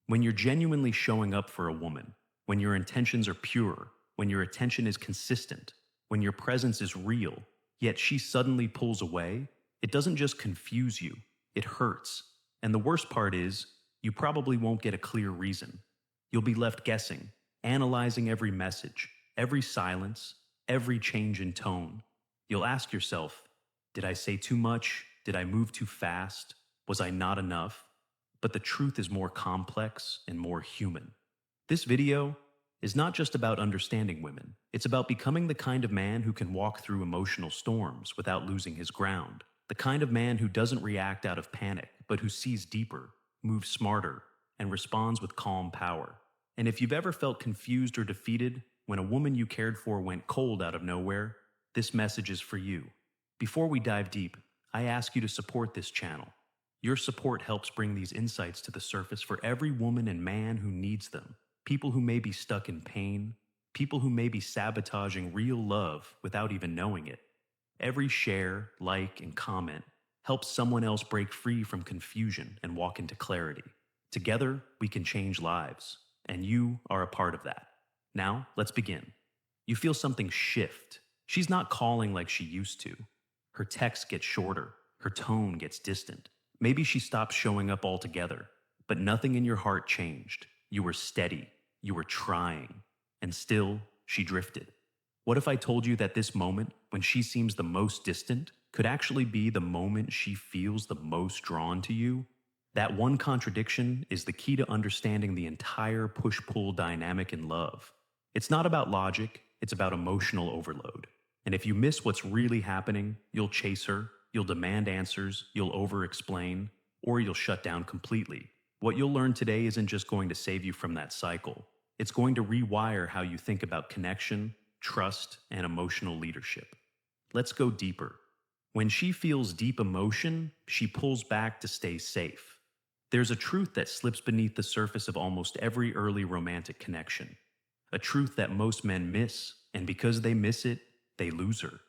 When you're genuinely showing up for a woman, when your intentions are pure, when your attention is consistent, when your presence is real, yet she suddenly pulls away, it doesn't just confuse you, it hurts. And the worst part is, you probably won't get a clear reason. You'll be left guessing, analyzing every message, every silence, every change in tone. You'll ask yourself, did I say too much? Did I move too fast? Was I not enough? But the truth is more complex and more human. This video is not just about understanding women. It's about becoming the kind of man who can walk through emotional storms without losing his ground. The kind of man who doesn't react out of panic, but who sees deeper, moves smarter, and responds with calm power. And if you've ever felt confused or defeated when a woman you cared for went cold out of nowhere, this message is for you. Before we dive deep, I ask you to support this channel. Your support helps bring these insights to the surface for every woman and man who needs them. People who may be stuck in pain, people who may be sabotaging real love without even knowing it. Every share, like, and comment helps someone else break free from confusion and walk into clarity. Together, we can change lives, and you are a part of that. Now, let's begin. You feel something shift. She's not calling like she used to. Her texts get shorter, her tone gets distant. Maybe she stopped showing up altogether, but nothing in your heart changed. You were steady, you were trying, and still, she drifted. What if I told you that this moment, when she seems the most distant, could actually be the moment she feels the most drawn to you? That one contradiction is the key to understanding the entire push-pull dynamic in love. It's not about logic, it's about emotional overload. And if you miss what's really happening, you'll chase her, you'll demand answers, you'll over-explain, or you'll shut down completely. What you'll learn today isn't just going to save you from that cycle. It's going to rewire how you think about connection, trust, and emotional leadership. Let's go deeper. When she feels deep emotion, she pulls back to stay safe. There's a truth that slips beneath the surface of almost every early romantic connection. A truth that most men miss, and because they miss it, they lose her.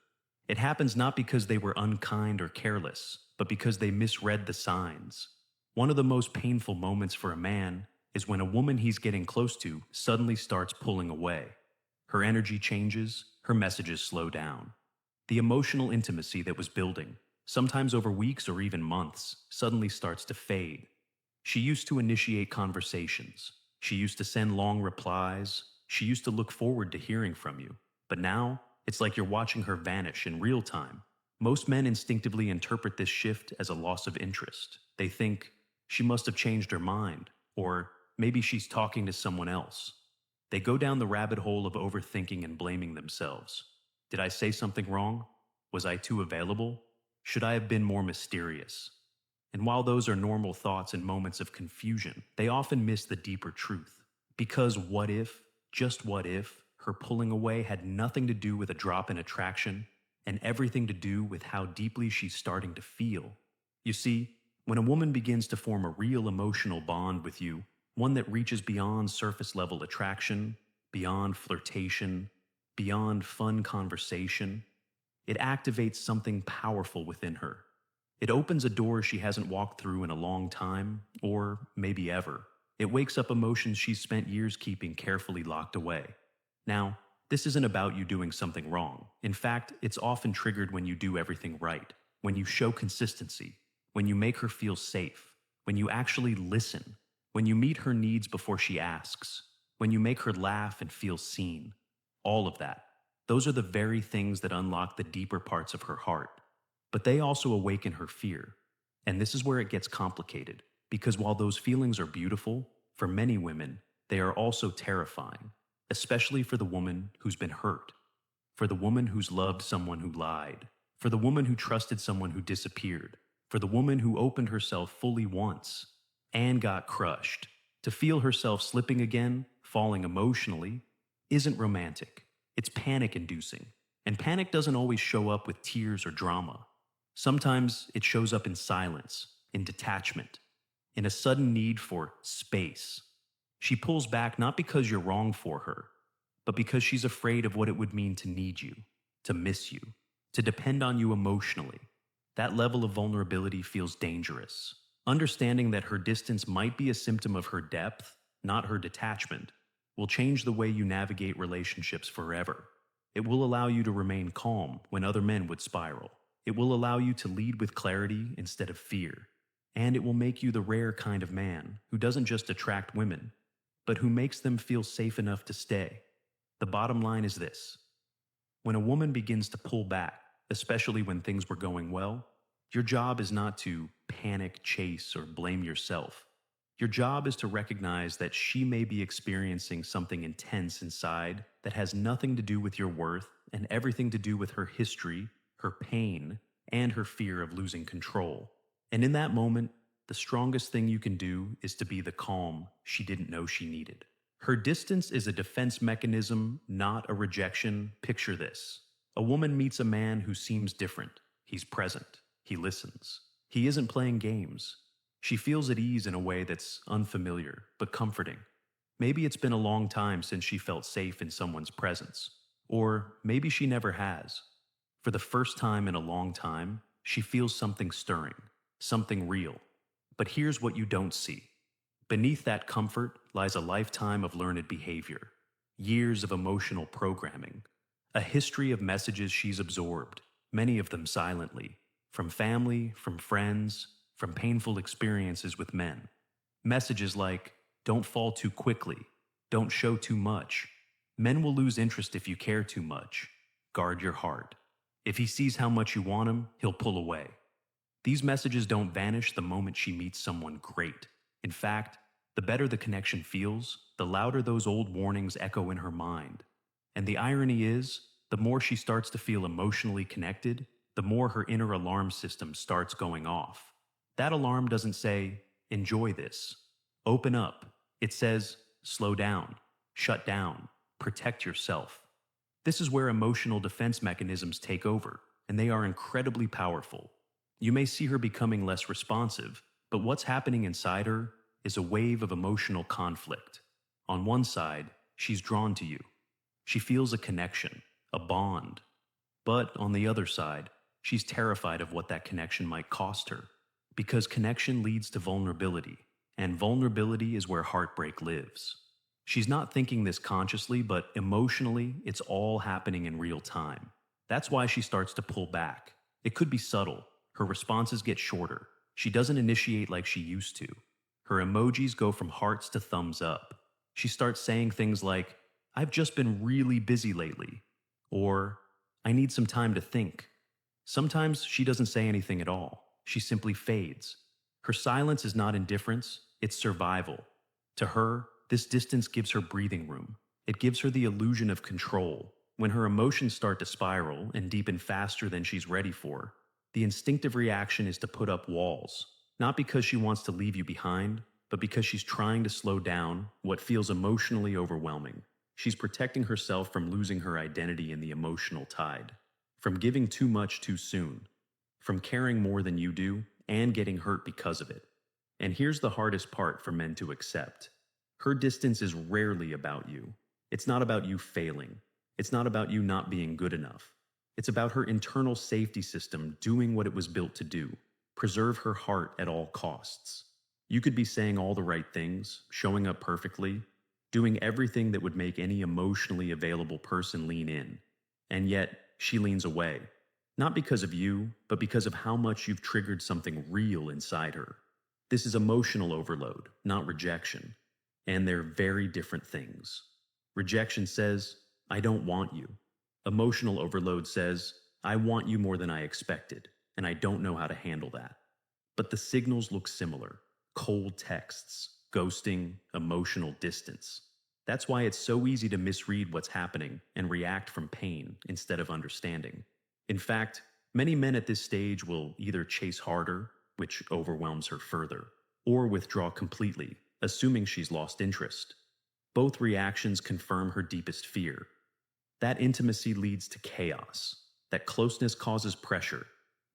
It happens not because they were unkind or careless, but because they misread the signs. One of the most painful moments for a man is when a woman he's getting close to suddenly starts pulling away. Her energy changes, her messages slow down. The emotional intimacy that was building, sometimes over weeks or even months, suddenly starts to fade. She used to initiate conversations. She used to send long replies. She used to look forward to hearing from you. But now, it's like you're watching her vanish in real time. Most men instinctively interpret this shift as a loss of interest. They think, she must have changed her mind, or maybe she's talking to someone else. They go down the rabbit hole of overthinking and blaming themselves. Did I say something wrong? Was I too available? Should I have been more mysterious? And while those are normal thoughts and moments of confusion, they often miss the deeper truth. Because what if, just what if, her pulling away had nothing to do with a drop in attraction and everything to do with how deeply she's starting to feel? You see, when a woman begins to form a real emotional bond with you, one that reaches beyond surface-level attraction, beyond flirtation, beyond fun conversation, it activates something powerful within her. It opens a door she hasn't walked through in a long time, or maybe ever. It wakes up emotions she's spent years keeping carefully locked away. Now, this isn't about you doing something wrong. In fact, it's often triggered when you do everything right, when you show consistency, when you make her feel safe, when you actually listen, when you meet her needs before she asks, when you make her laugh and feel seen. All of that. Those are the very things that unlock the deeper parts of her heart. But they also awaken her fear. And this is where it gets complicated, because while those feelings are beautiful, for many women, they are also terrifying, especially for the woman who's been hurt, for the woman who's loved someone who lied, for the woman who trusted someone who disappeared, for the woman who opened herself fully once and got crushed. To feel herself slipping again, falling emotionally, isn't romantic. It's panic-inducing. And panic doesn't always show up with tears or drama. Sometimes it shows up in silence, in detachment, in a sudden need for space. She pulls back not because you're wrong for her, but because she's afraid of what it would mean to need you, to miss you, to depend on you emotionally. That level of vulnerability feels dangerous, Understanding that her distance might be a symptom of her depth, not her detachment, will change the way you navigate relationships forever. It will allow you to remain calm when other men would spiral. It will allow you to lead with clarity instead of fear. And it will make you the rare kind of man who doesn't just attract women, but who makes them feel safe enough to stay. The bottom line is this: when a woman begins to pull back, especially when things were going well, your job is not to panic, chase, or blame yourself. Your job is to recognize that she may be experiencing something intense inside that has nothing to do with your worth and everything to do with her history, her pain, and her fear of losing control. And in that moment, the strongest thing you can do is to be the calm she didn't know she needed. Her distance is a defense mechanism, not a rejection. Picture this: a woman meets a man who seems different. He's present. He listens. He isn't playing games. She feels at ease in a way that's unfamiliar, but comforting. Maybe it's been a long time since she felt safe in someone's presence. Or maybe she never has. For the first time in a long time, she feels something stirring, something real. But here's what you don't see. Beneath that comfort lies a lifetime of learned behavior, years of emotional programming, a history of messages she's absorbed, many of them silently, from family, from friends, from painful experiences with men. Messages like, don't fall too quickly, don't show too much, men will lose interest if you care too much, guard your heart. If he sees how much you want him, he'll pull away. These messages don't vanish the moment she meets someone great. In fact, the better the connection feels, the louder those old warnings echo in her mind. And the irony is, the more she starts to feel emotionally connected, the more her inner alarm system starts going off. That alarm doesn't say, enjoy this, open up. It says, slow down, shut down, protect yourself. This is where emotional defense mechanisms take over, and they are incredibly powerful. You may see her becoming less responsive, but what's happening inside her is a wave of emotional conflict. On one side, she's drawn to you. She feels a connection, a bond. But on the other side, she's terrified of what that connection might cost her. Because connection leads to vulnerability, and vulnerability is where heartbreak lives. She's not thinking this consciously, but emotionally, it's all happening in real time. That's why she starts to pull back. It could be subtle. Her responses get shorter. She doesn't initiate like she used to. Her emojis go from hearts to thumbs up. She starts saying things like, I've just been really busy lately, or I need some time to think. Sometimes she doesn't say anything at all. She simply fades. Her silence is not indifference, it's survival. To her, this distance gives her breathing room. It gives her the illusion of control. When her emotions start to spiral and deepen faster than she's ready for, the instinctive reaction is to put up walls, not because she wants to leave you behind, but because she's trying to slow down what feels emotionally overwhelming. She's protecting herself from losing her identity in the emotional tide, from giving too much too soon, from caring more than you do and getting hurt because of it. And here's the hardest part for men to accept. Her distance is rarely about you. It's not about you failing. It's not about you not being good enough. It's about her internal safety system doing what it was built to do: preserve her heart at all costs. You could be saying all the right things, showing up perfectly, doing everything that would make any emotionally available person lean in. And yet, she leans away. Not because of you, but because of how much you've triggered something real inside her. This is emotional overload, not rejection. And they're very different things. Rejection says, I don't want you. Emotional overload says, I want you more than I expected, and I don't know how to handle that. But the signals look similar: cold texts, ghosting, emotional distance. That's why it's so easy to misread what's happening and react from pain instead of understanding. In fact, many men at this stage will either chase harder, which overwhelms her further, or withdraw completely, assuming she's lost interest. Both reactions confirm her deepest fear. That intimacy leads to chaos. That closeness causes pressure.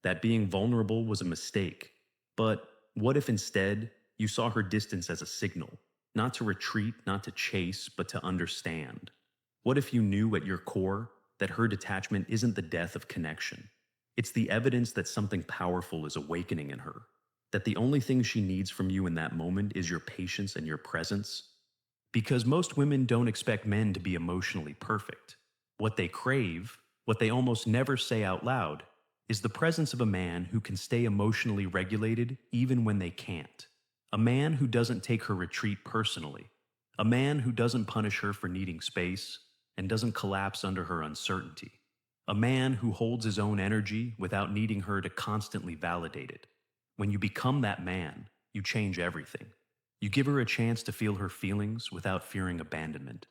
That being vulnerable was a mistake. But what if instead you saw her distance as a signal? Not to retreat, not to chase, but to understand. What if you knew at your core that her detachment isn't the death of connection? It's the evidence that something powerful is awakening in her. that the only thing she needs from you in that moment is your patience and your presence? Because most women don't expect men to be emotionally perfect. What they crave, what they almost never say out loud, is the presence of a man who can stay emotionally regulated even when they can't. A man who doesn't take her retreat personally. A man who doesn't punish her for needing space and doesn't collapse under her uncertainty. A man who holds his own energy without needing her to constantly validate it. When you become that man, you change everything. You give her a chance to feel her feelings without fearing abandonment.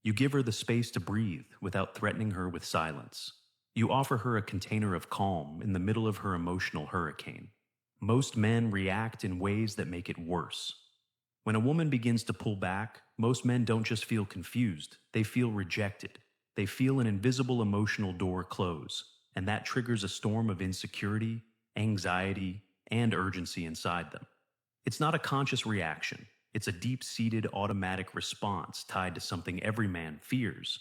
You give her the space to breathe without threatening her with silence. You offer her a container of calm in the middle of her emotional hurricane. Most men react in ways that make it worse. When a woman begins to pull back, most men don't just feel confused, they feel rejected. They feel an invisible emotional door close, and that triggers a storm of insecurity, anxiety, and urgency inside them. It's not a conscious reaction, it's a deep-seated automatic response tied to something every man fears: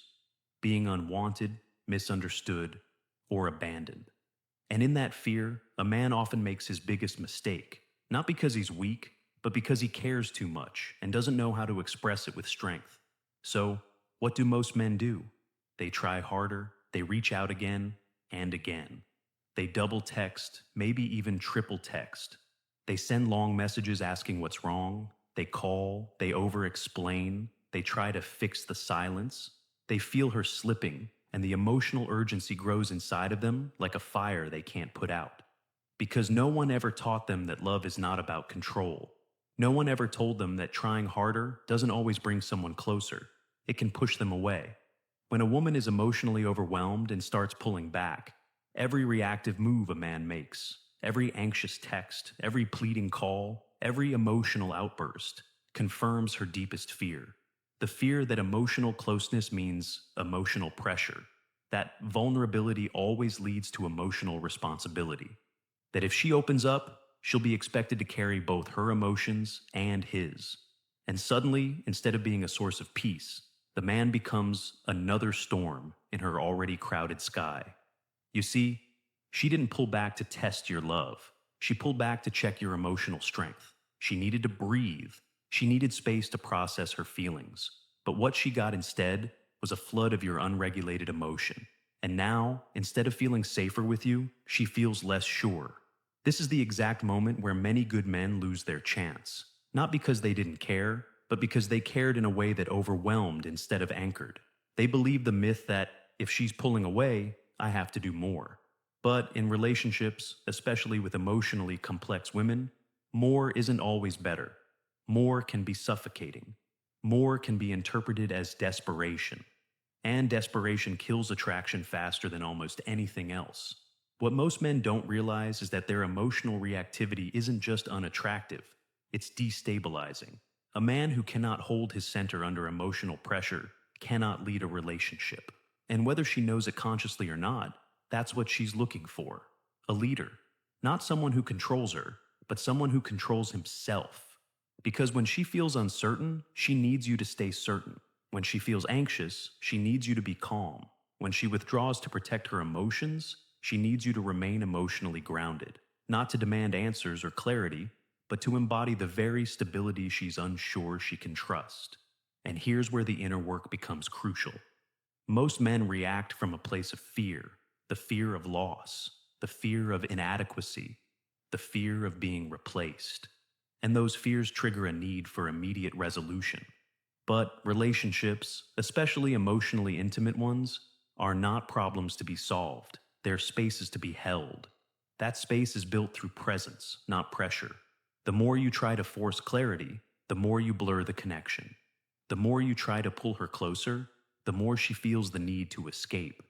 being unwanted, misunderstood, or abandoned. And in that fear, a man often makes his biggest mistake, not because he's weak, but because he cares too much and doesn't know how to express it with strength. So, what do most men do? They try harder, they reach out again and again. They double text, maybe even triple text. They send long messages asking what's wrong. They call, they over-explain, they try to fix the silence. They feel her slipping, and the emotional urgency grows inside of them like a fire they can't put out. Because no one ever taught them that love is not about control. No one ever told them that trying harder doesn't always bring someone closer. It can push them away. When a woman is emotionally overwhelmed and starts pulling back, every reactive move a man makes, every anxious text, every pleading call, every emotional outburst confirms her deepest fear. The fear that emotional closeness means emotional pressure, that vulnerability always leads to emotional responsibility, that if she opens up, she'll be expected to carry both her emotions and his. And suddenly, instead of being a source of peace, the man becomes another storm in her already crowded sky. You see, she didn't pull back to test your love. She pulled back to check your emotional strength. She needed to breathe. She needed space to process her feelings. But what she got instead was a flood of your unregulated emotion. And now, instead of feeling safer with you, she feels less sure. This is the exact moment where many good men lose their chance. Not because they didn't care, but because they cared in a way that overwhelmed instead of anchored. They believed the myth that, if she's pulling away, I have to do more. But in relationships, especially with emotionally complex women, more isn't always better. More can be suffocating. More can be interpreted as desperation. And desperation kills attraction faster than almost anything else. What most men don't realize is that their emotional reactivity isn't just unattractive, it's destabilizing. A man who cannot hold his center under emotional pressure cannot lead a relationship. And whether she knows it consciously or not, that's what she's looking for. A leader. Not someone who controls her, but someone who controls himself. Because when she feels uncertain, she needs you to stay certain. When she feels anxious, she needs you to be calm. When she withdraws to protect her emotions, she needs you to remain emotionally grounded. Not to demand answers or clarity, but to embody the very stability she's unsure she can trust. And here's where the inner work becomes crucial. Most men react from a place of fear, the fear of loss, the fear of inadequacy, the fear of being replaced. And those fears trigger a need for immediate resolution. But relationships, especially emotionally intimate ones, are not problems to be solved. They're spaces to be held. That space is built through presence, not pressure. The more you try to force clarity, the more you blur the connection. The more you try to pull her closer, the more she feels the need to escape.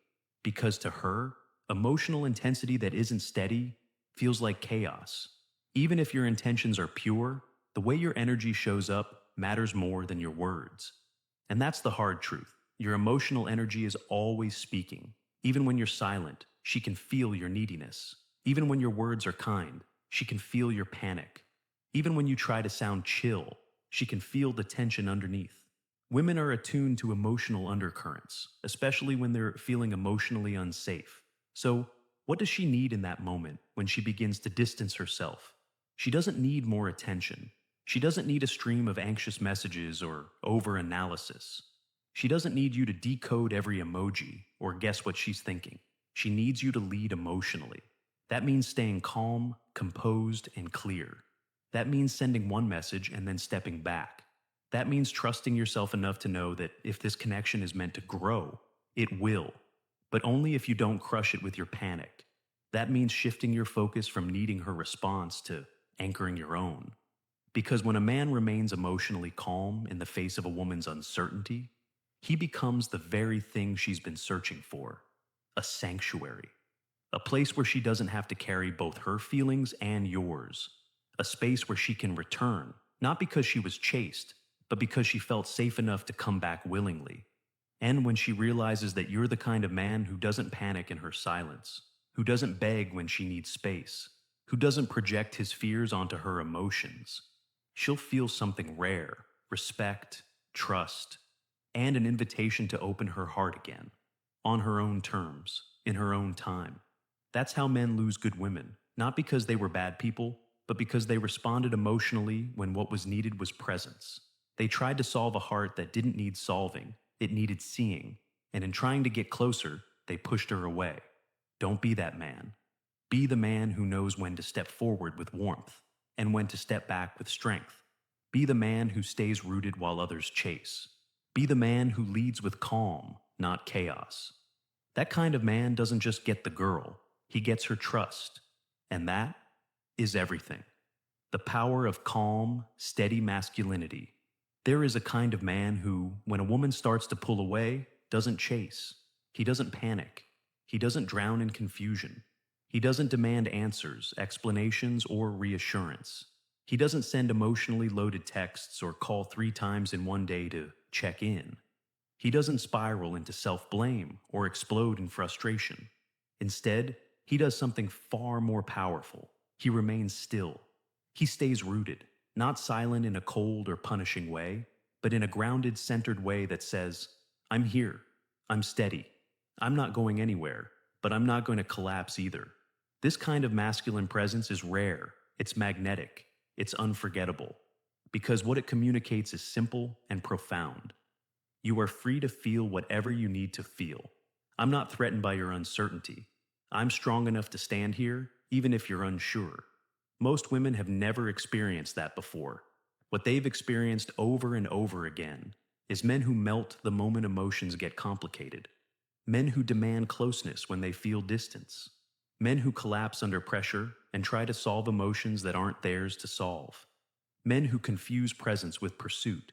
Because to her, emotional intensity that isn't steady feels like chaos. Even if your intentions are pure, the way your energy shows up matters more than your words. And that's the hard truth. Your emotional energy is always speaking. Even when you're silent, she can feel your neediness. Even when your words are kind, she can feel your panic. Even when you try to sound chill, she can feel the tension underneath. Women are attuned to emotional undercurrents, especially when they're feeling emotionally unsafe. So, what does she need in that moment when she begins to distance herself? She doesn't need more attention. She doesn't need a stream of anxious messages or over-analysis. She doesn't need you to decode every emoji or guess what she's thinking. She needs you to lead emotionally. That means staying calm, composed, and clear. That means sending one message and then stepping back. That means trusting yourself enough to know that if this connection is meant to grow, it will, but only if you don't crush it with your panic. That means shifting your focus from needing her response to anchoring your own. Because when a man remains emotionally calm in the face of a woman's uncertainty, he becomes the very thing she's been searching for: a sanctuary. A place where she doesn't have to carry both her feelings and yours. A space where she can return, not because she was chased, but because she felt safe enough to come back willingly. And when she realizes that you're the kind of man who doesn't panic in her silence, who doesn't beg when she needs space, who doesn't project his fears onto her emotions, she'll feel something rare: respect, trust, and an invitation to open her heart again, on her own terms, in her own time. That's how men lose good women, not because they were bad people, but because they responded emotionally when what was needed was presence. They tried to solve a heart that didn't need solving, it needed seeing, and in trying to get closer, they pushed her away. Don't be that man. Be the man who knows when to step forward with warmth and when to step back with strength. Be the man who stays rooted while others chase. Be the man who leads with calm, not chaos. That kind of man doesn't just get the girl, he gets her trust. And that is everything. The power of calm, steady masculinity. There is a kind of man who, when a woman starts to pull away, doesn't chase. He doesn't panic. He doesn't drown in confusion. He doesn't demand answers, explanations, or reassurance. He doesn't send emotionally loaded texts or call 3 times in one day to check in. He doesn't spiral into self-blame or explode in frustration. Instead, he does something far more powerful. He remains still. He stays rooted, not silent in a cold or punishing way, but in a grounded, centered way that says, I'm here, I'm steady, I'm not going anywhere, but I'm not going to collapse either. This kind of masculine presence is rare, it's magnetic, it's unforgettable, because what it communicates is simple and profound. You are free to feel whatever you need to feel. I'm not threatened by your uncertainty. I'm strong enough to stand here, even if you're unsure. Most women have never experienced that before. What they've experienced over and over again is men who melt the moment emotions get complicated. Men who demand closeness when they feel distance. Men who collapse under pressure and try to solve emotions that aren't theirs to solve. Men who confuse presence with pursuit,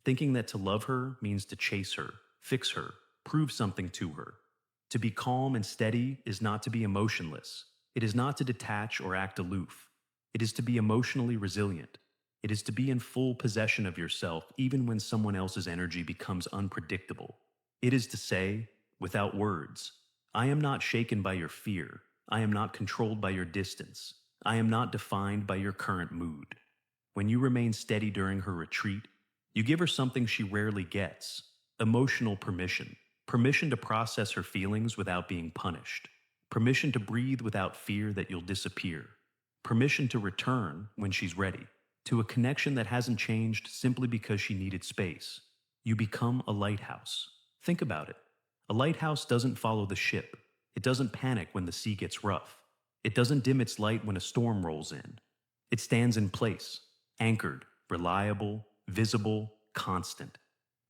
thinking that to love her means to chase her, fix her, prove something to her. To be calm and steady is not to be emotionless. It is not to detach or act aloof. It is to be emotionally resilient. It is to be in full possession of yourself even when someone else's energy becomes unpredictable. It is to say, without words, I am not shaken by your fear. I am not controlled by your distance. I am not defined by your current mood. When you remain steady during her retreat, you give her something she rarely gets: emotional permission. Permission to process her feelings without being punished. Permission to breathe without fear that you'll disappear. Permission to return when she's ready, to a connection that hasn't changed simply because she needed space. You become a lighthouse. Think about it. A lighthouse doesn't follow the ship. It doesn't panic when the sea gets rough. It doesn't dim its light when a storm rolls in. It stands in place, anchored, reliable, visible, constant.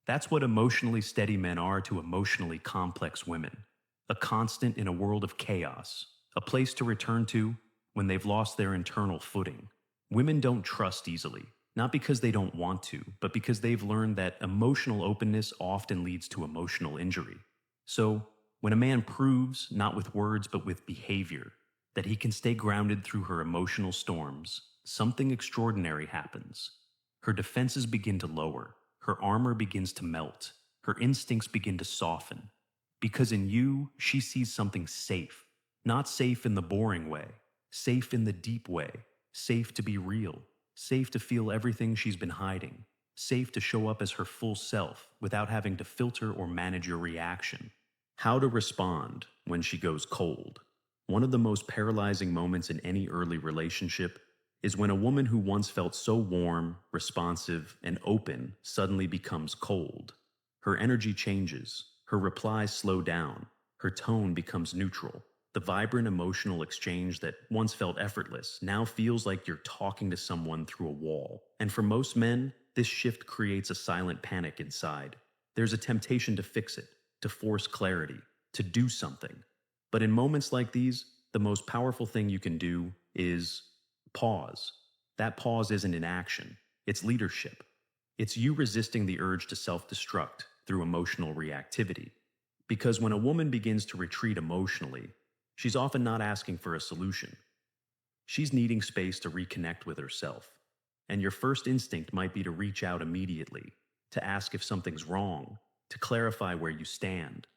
That's what emotionally steady men are to emotionally complex women. A constant in a world of chaos. A place to return to when they've lost their internal footing. Women don't trust easily, not because they don't want to, but because they've learned that emotional openness often leads to emotional injury. So, when a man proves, not with words but with behavior, that he can stay grounded through her emotional storms, something extraordinary happens. Her defenses begin to lower, her armor begins to melt, her instincts begin to soften. Because in you, she sees something safe. Not safe in the boring way, safe in the deep way, safe to be real, safe to feel everything she's been hiding, safe to show up as her full self without having to filter or manage your reaction. How to respond when she goes cold. One of the most paralyzing moments in any early relationship is when a woman who once felt so warm, responsive, and open suddenly becomes cold. Her energy changes, her replies slow down, her tone becomes neutral. The vibrant emotional exchange that once felt effortless now feels like you're talking to someone through a wall. And for most men, this shift creates a silent panic inside. There's a temptation to fix it, to force clarity, to do something. But in moments like these, the most powerful thing you can do is pause. That pause isn't inaction, it's leadership. It's you resisting the urge to self-destruct through emotional reactivity. Because when a woman begins to retreat emotionally, she's often not asking for a solution. She's needing space to reconnect with herself. And your first instinct might be to reach out immediately, to ask if something's wrong, to clarify where you stand.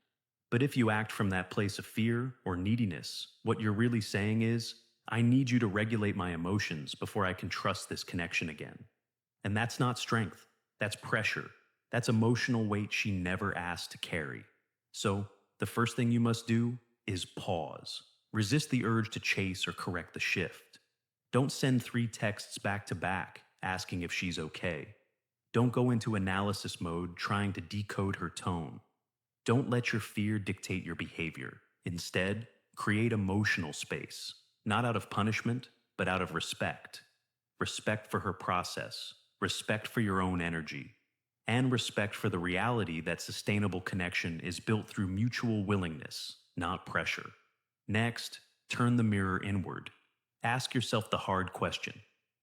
But if you act from that place of fear or neediness, what you're really saying is, I need you to regulate my emotions before I can trust this connection again. And that's not strength, that's pressure. That's emotional weight she never asked to carry. So, the first thing you must do is pause. Resist the urge to chase or correct the shift. Don't send 3 texts back to back asking if she's okay. Don't go into analysis mode trying to decode her tone. Don't let your fear dictate your behavior. Instead, create emotional space, not out of punishment, but out of respect. Respect for her process, respect for your own energy, and respect for the reality that sustainable connection is built through mutual willingness, not pressure. Next, turn the mirror inward. Ask yourself the hard question.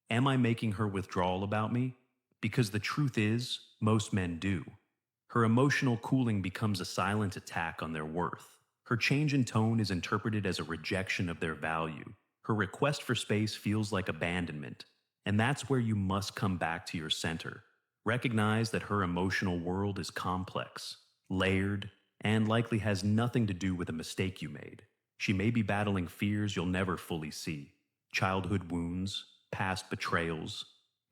Am I making her withdrawal about me? Because the truth is, most men do. Her emotional cooling becomes a silent attack on their worth. Her change in tone is interpreted as a rejection of their value. Her request for space feels like abandonment. And that's where you must come back to your center. Recognize that her emotional world is complex, layered, and likely has nothing to do with a mistake you made. She may be battling fears you'll never fully see, childhood wounds, past betrayals,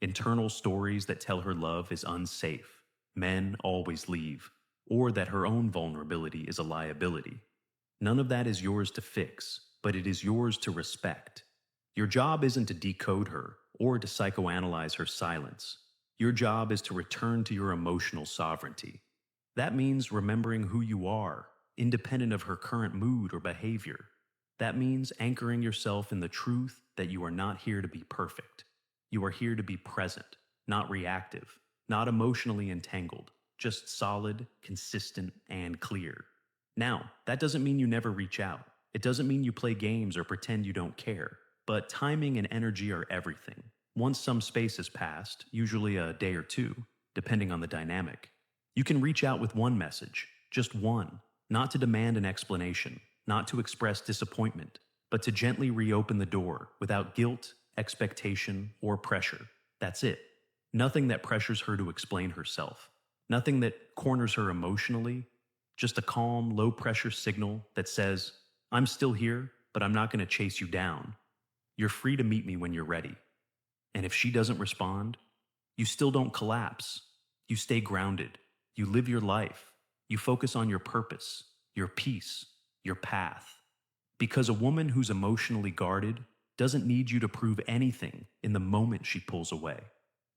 internal stories that tell her love is unsafe, men always leave, or that her own vulnerability is a liability. None of that is yours to fix, but it is yours to respect. Your job isn't to decode her or to psychoanalyze her silence. Your job is to return to your emotional sovereignty. That means remembering who you are, independent of her current mood or behavior. That means anchoring yourself in the truth that you are not here to be perfect. You are here to be present, not reactive, not emotionally entangled, just solid, consistent, and clear. Now, that doesn't mean you never reach out. It doesn't mean you play games or pretend you don't care. But timing and energy are everything. Once some space has passed, usually a day or 2, depending on the dynamic, you can reach out with one message, just one, not to demand an explanation, not to express disappointment, but to gently reopen the door without guilt, expectation, or pressure. That's it. Nothing that pressures her to explain herself. Nothing that corners her emotionally. Just a calm, low-pressure signal that says, I'm still here, but I'm not going to chase you down. You're free to meet me when you're ready. And if she doesn't respond, you still don't collapse. You stay grounded. You live your life. You focus on your purpose, your peace, your path. Because a woman who's emotionally guarded doesn't need you to prove anything in the moment she pulls away.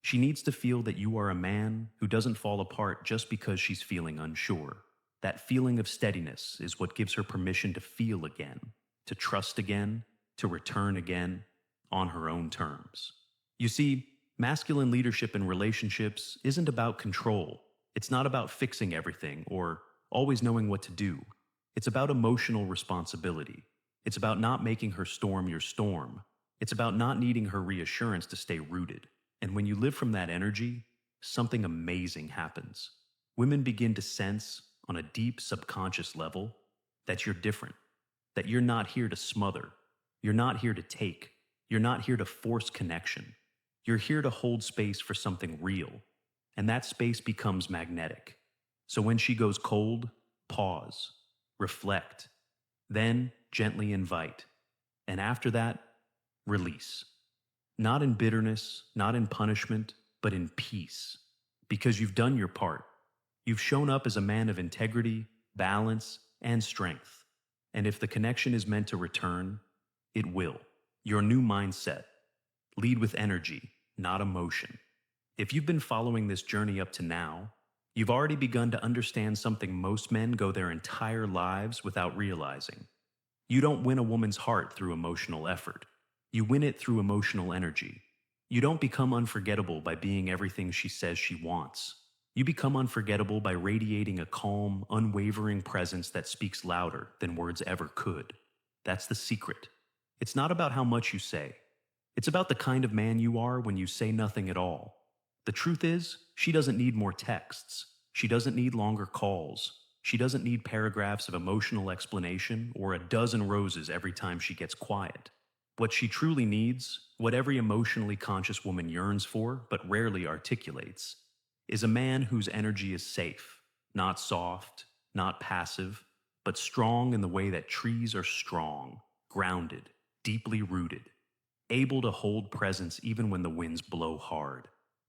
She needs to feel that you are a man who doesn't fall apart just because she's feeling unsure. That feeling of steadiness is what gives her permission to feel again, to trust again, to return again, on her own terms. You see, masculine leadership in relationships isn't about control. It's not about fixing everything or always knowing what to do. It's about emotional responsibility. It's about not making her storm your storm. It's about not needing her reassurance to stay rooted. And when you live from that energy, something amazing happens. Women begin to sense, on a deep subconscious level, that you're different, that you're not here to smother, you're not here to take, you're not here to force connection. You're here to hold space for something real, and that space becomes magnetic. So when she goes cold, pause, reflect, then gently invite, and after that, release. Not in bitterness, not in punishment, but in peace. Because you've done your part. You've shown up as a man of integrity, balance, and strength. And if the connection is meant to return, it will. Your new mindset, Lead with energy, not emotion. If you've been following this journey up to now, you've already begun to understand something most men go their entire lives without realizing. You don't win a woman's heart through emotional effort. You win it through emotional energy. You don't become unforgettable by being everything she says she wants. You become unforgettable by radiating a calm, unwavering presence that speaks louder than words ever could. That's the secret. It's not about how much you say. It's about the kind of man you are when you say nothing at all. The truth is, she doesn't need more texts. She doesn't need longer calls. She doesn't need paragraphs of emotional explanation or a dozen roses every time she gets quiet. What she truly needs, what every emotionally conscious woman yearns for but rarely articulates, is a man whose energy is safe, not soft, not passive, but strong in the way that trees are strong, grounded, deeply rooted, able to hold presence even when the winds blow hard.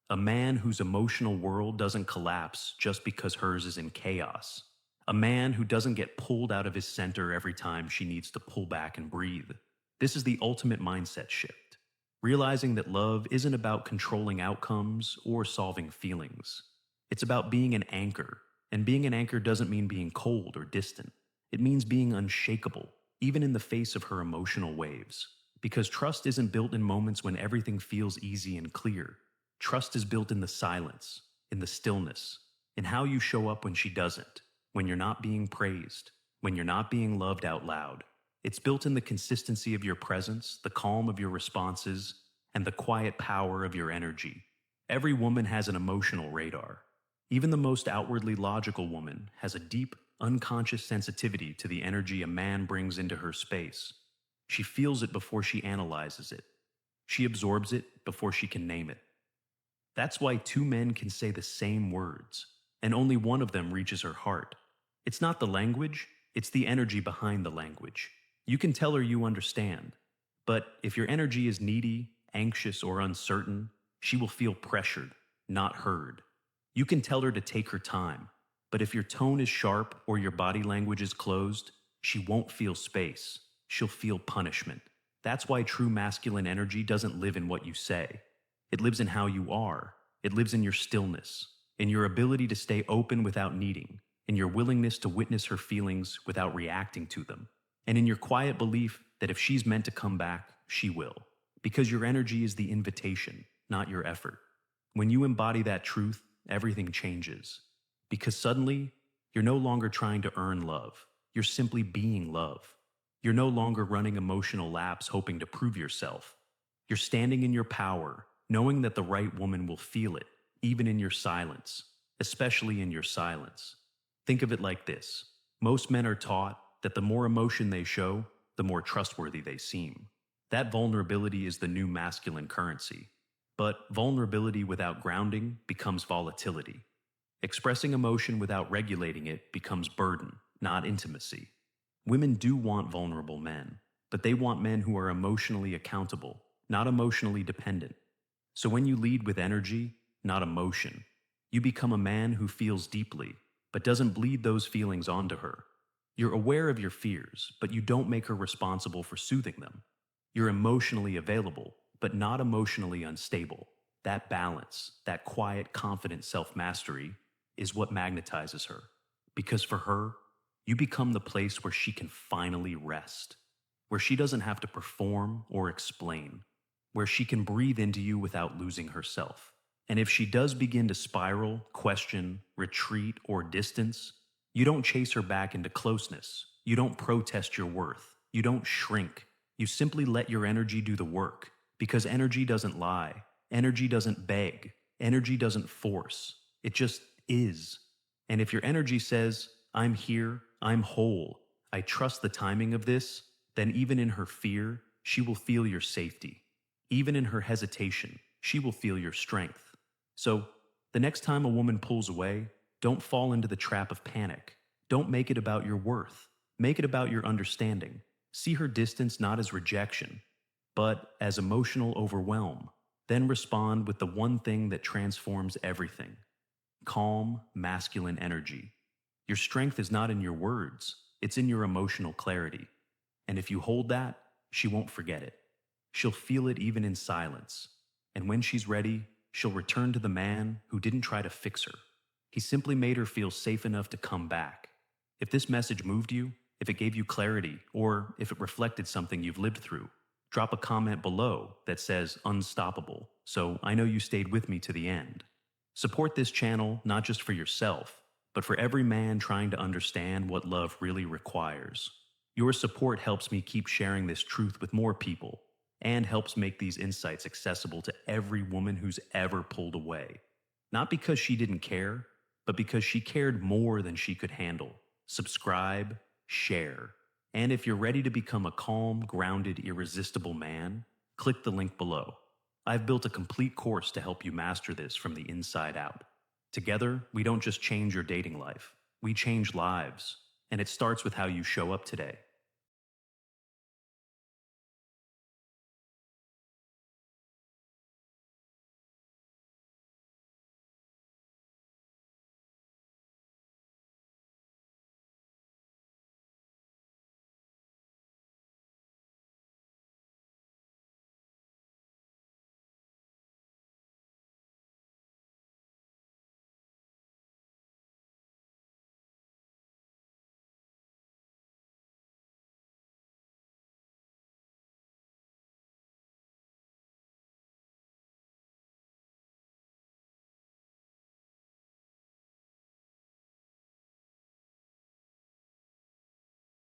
A man whose emotional world doesn't collapse just because hers is in chaos. A man who doesn't get pulled out of his center every time she needs to pull back and breathe. This is the ultimate mindset shift. Realizing that love isn't about controlling outcomes or solving feelings. It's about being an anchor, and being an anchor doesn't mean being cold or distant. It means being unshakable, even in the face of her emotional waves. Because trust isn't built in moments when everything feels easy and clear. Trust is built in the silence, in the stillness, in how you show up when she doesn't, when you're not being praised, when you're not being loved out loud. It's built in the consistency of your presence, the calm of your responses, and the quiet power of your energy. Every woman has an emotional radar. Even the most outwardly logical woman has a deep, unconscious sensitivity to the energy a man brings into her space. She feels it before she analyzes it. She absorbs it before she can name it. That's why two men can say the same words, and only one of them reaches her heart. It's not the language, it's the energy behind the language. You can tell her you understand, but if your energy is needy, anxious, or uncertain, she will feel pressured, not heard. You can tell her to take her time, but if your tone is sharp or your body language is closed, she won't feel space. She'll feel punishment. That's why true masculine energy doesn't live in what you say. It lives in how you are. It lives in your stillness, in your ability to stay open without needing, in your willingness to witness her feelings without reacting to them, and in your quiet belief that if she's meant to come back, she will. Because your energy is the invitation, not your effort. When you embody that truth, everything changes. Because suddenly, you're no longer trying to earn love. You're simply being love. You're no longer running emotional laps hoping to prove yourself. You're standing in your power, knowing that the right woman will feel it, even in your silence, especially in your silence. Think of it like this. Most men are taught that the more emotion they show, the more trustworthy they seem. That vulnerability is the new masculine currency. But vulnerability without grounding becomes volatility. Expressing emotion without regulating it becomes burden, not intimacy. Women do want vulnerable men, but they want men who are emotionally accountable, not emotionally dependent. So when you lead with energy, not emotion, you become a man who feels deeply, but doesn't bleed those feelings onto her. You're aware of your fears, but you don't make her responsible for soothing them. You're emotionally available, but not emotionally unstable. That balance, that quiet, confident self-mastery, is what magnetizes her. Because for her, you become the place where she can finally rest, where she doesn't have to perform or explain, where she can breathe into you without losing herself. And if she does begin to spiral, question, retreat, or distance, you don't chase her back into closeness. You don't protest your worth. You don't shrink. You simply let your energy do the work, because energy doesn't lie. Energy doesn't beg. Energy doesn't force. It just is. And if your energy says, I'm here, I'm whole, I trust the timing of this, then even in her fear, she will feel your safety. Even in her hesitation, she will feel your strength. So, the next time a woman pulls away, don't fall into the trap of panic. Don't make it about your worth. Make it about your understanding. See her distance not as rejection, but as emotional overwhelm. Then respond with the one thing that transforms everything. Calm, masculine energy. Your strength is not in your words, it's in your emotional clarity. And if you hold that, she won't forget it. She'll feel it even in silence. And when she's ready, she'll return to the man who didn't try to fix her. He simply made her feel safe enough to come back. If this message moved you, if it gave you clarity, or if it reflected something you've lived through, drop a comment below that says unstoppable, so I know you stayed with me to the end. Support this channel not just for yourself, but for every man trying to understand what love really requires. Your support helps me keep sharing this truth with more people, and helps make these insights accessible to every woman who's ever pulled away. Not because she didn't care, but because she cared more than she could handle. Subscribe, share, and if you're ready to become a calm, grounded, irresistible man, click the link below. I've built a complete course to help you master this from the inside out. Together, we don't just change your dating life, we change lives, and it starts with how you show up today.